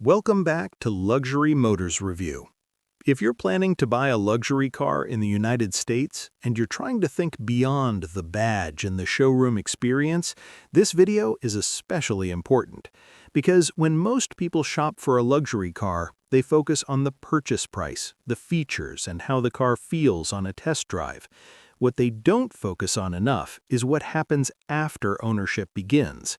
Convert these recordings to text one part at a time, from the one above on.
Welcome back to Luxury Motors Review. If you're planning to buy a luxury car in the United States and you're trying to think beyond the badge and the showroom experience, this video is especially important. Because when most people shop for a luxury car, they focus on the purchase price, the features, and how the car feels on a test drive. What they don't focus on enough is what happens after ownership begins.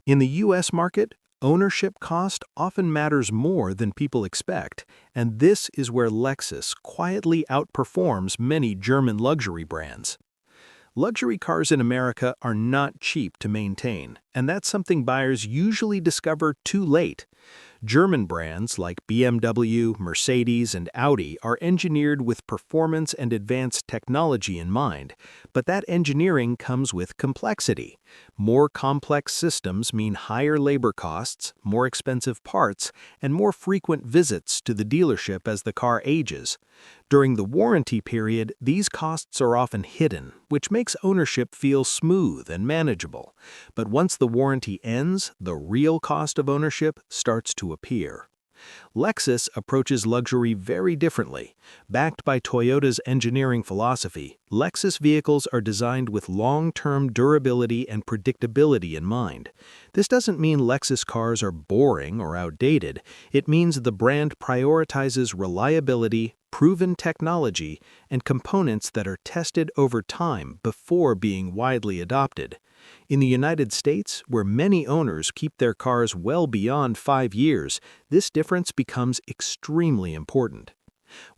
In the U.S. market, ownership cost often matters more than people expect, and this is where Lexus quietly outperforms many German luxury brands. Luxury cars in America are not cheap to maintain, and that's something buyers usually discover too late. German brands like BMW, Mercedes, and Audi are engineered with performance and advanced technology in mind, but that engineering comes with complexity. More complex systems mean higher labor costs, more expensive parts, and more frequent visits to the dealership as the car ages. During the warranty period, these costs are often hidden, which makes ownership feel smooth and manageable. But once the warranty ends, the real cost of ownership starts to appear. Lexus approaches luxury very differently. Backed by Toyota's engineering philosophy, Lexus vehicles are designed with long-term durability and predictability in mind. This doesn't mean Lexus cars are boring or outdated. It means the brand prioritizes reliability, proven technology, and components that are tested over time before being widely adopted. In the United States, where many owners keep their cars well beyond 5 years, this difference becomes extremely important.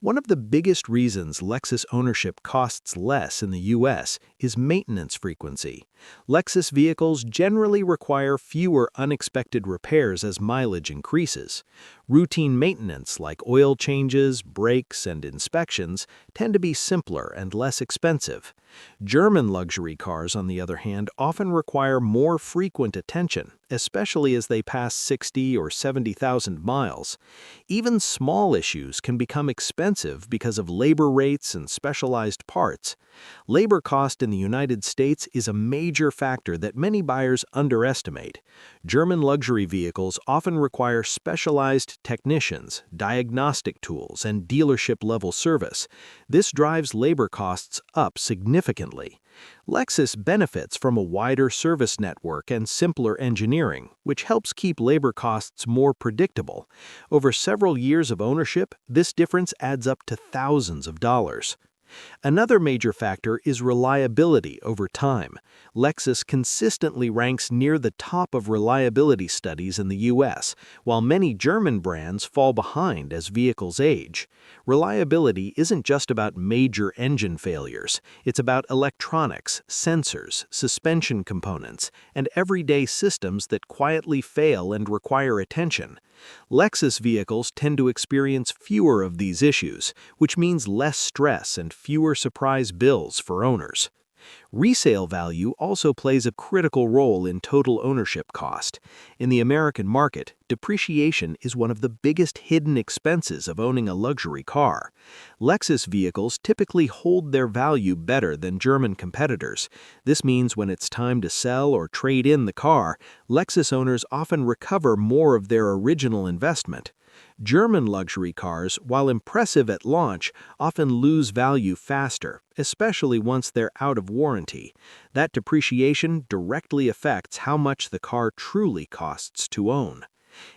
One of the biggest reasons Lexus ownership costs less in the U.S. is maintenance frequency. Lexus vehicles generally require fewer unexpected repairs as mileage increases. Routine maintenance like oil changes, brakes, and inspections tend to be simpler and less expensive. German luxury cars, on the other hand, often require more frequent attention, especially as they pass 60 or 70,000 miles. Even small issues can become expensive because of labor rates and specialized parts. Labor cost in the United States is a major factor that many buyers underestimate. German luxury vehicles often require specialized technicians, diagnostic tools, and dealership-level service. This drives labor costs up significantly. Lexus benefits from a wider service network and simpler engineering, which helps keep labor costs more predictable. Over several years of ownership, this difference adds up to thousands of dollars. Another major factor is reliability over time. Lexus consistently ranks near the top of reliability studies in the U.S., while many German brands fall behind as vehicles age. Reliability isn't just about major engine failures. It's about electronics, sensors, suspension components, and everyday systems that quietly fail and require attention. Lexus vehicles tend to experience fewer of these issues, which means less stress and fewer surprise bills for owners. Resale value also plays a critical role in total ownership cost. In the American market, depreciation is one of the biggest hidden expenses of owning a luxury car. Lexus vehicles typically hold their value better than German competitors. This means when it's time to sell or trade in the car, Lexus owners often recover more of their original investment. German luxury cars, while impressive at launch, often lose value faster, especially once they're out of warranty. That depreciation directly affects how much the car truly costs to own.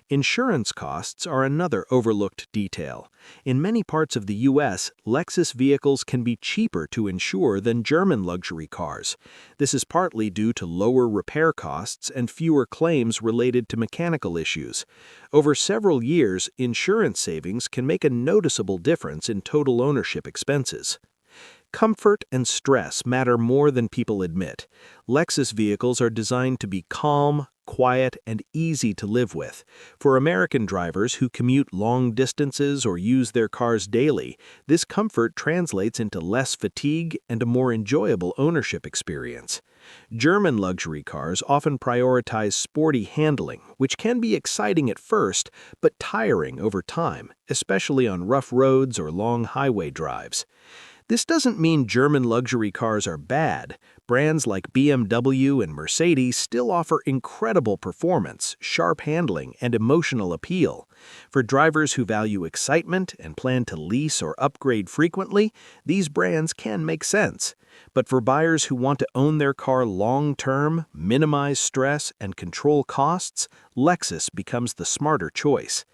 Insurance costs are another overlooked detail. In many parts of the U.S., Lexus vehicles can be cheaper to insure than German luxury cars. This is partly due to lower repair costs and fewer claims related to mechanical issues. Over several years, insurance savings can make a noticeable difference in total ownership expenses. Comfort and stress matter more than people admit. Lexus vehicles are designed to be calm, quiet, and easy to live with. For American drivers who commute long distances or use their cars daily, this comfort translates into less fatigue and a more enjoyable ownership experience. German luxury cars often prioritize sporty handling, which can be exciting at first, but tiring over time, especially on rough roads or long highway drives. This doesn't mean German luxury cars are bad. Brands like BMW and Mercedes still offer incredible performance, sharp handling, and emotional appeal. For drivers who value excitement and plan to lease or upgrade frequently, these brands can make sense. But for buyers who want to own their car long-term, minimize stress, and control costs, Lexus becomes the smarter choice.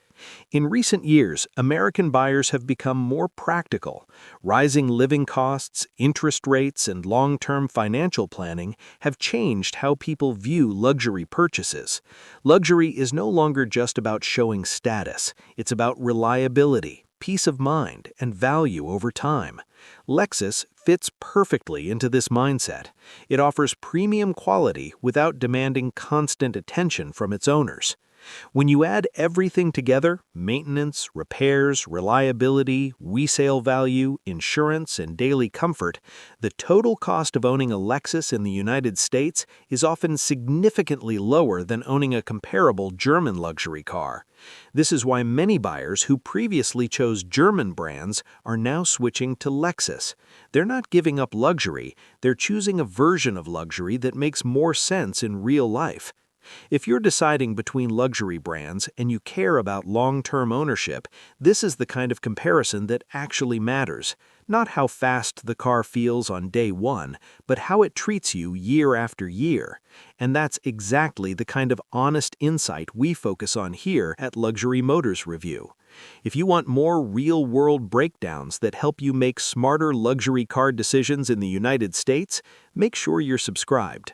In recent years, American buyers have become more practical. Rising living costs, interest rates, and long-term financial planning have changed how people view luxury purchases. Luxury is no longer just about showing status. It's about reliability, peace of mind, and value over time. Lexus fits perfectly into this mindset. It offers premium quality without demanding constant attention from its owners. When you add everything together, maintenance, repairs, reliability, resale value, insurance, and daily comfort, the total cost of owning a Lexus in the United States is often significantly lower than owning a comparable German luxury car. This is why many buyers who previously chose German brands are now switching to Lexus. They're not giving up luxury, they're choosing a version of luxury that makes more sense in real life. If you're deciding between luxury brands and you care about long-term ownership, this is the kind of comparison that actually matters. Not how fast the car feels on day one, but how it treats you year after year. And that's exactly the kind of honest insight we focus on here at Luxury Motors Review. If you want more real-world breakdowns that help you make smarter luxury car decisions in the United States, make sure you're subscribed.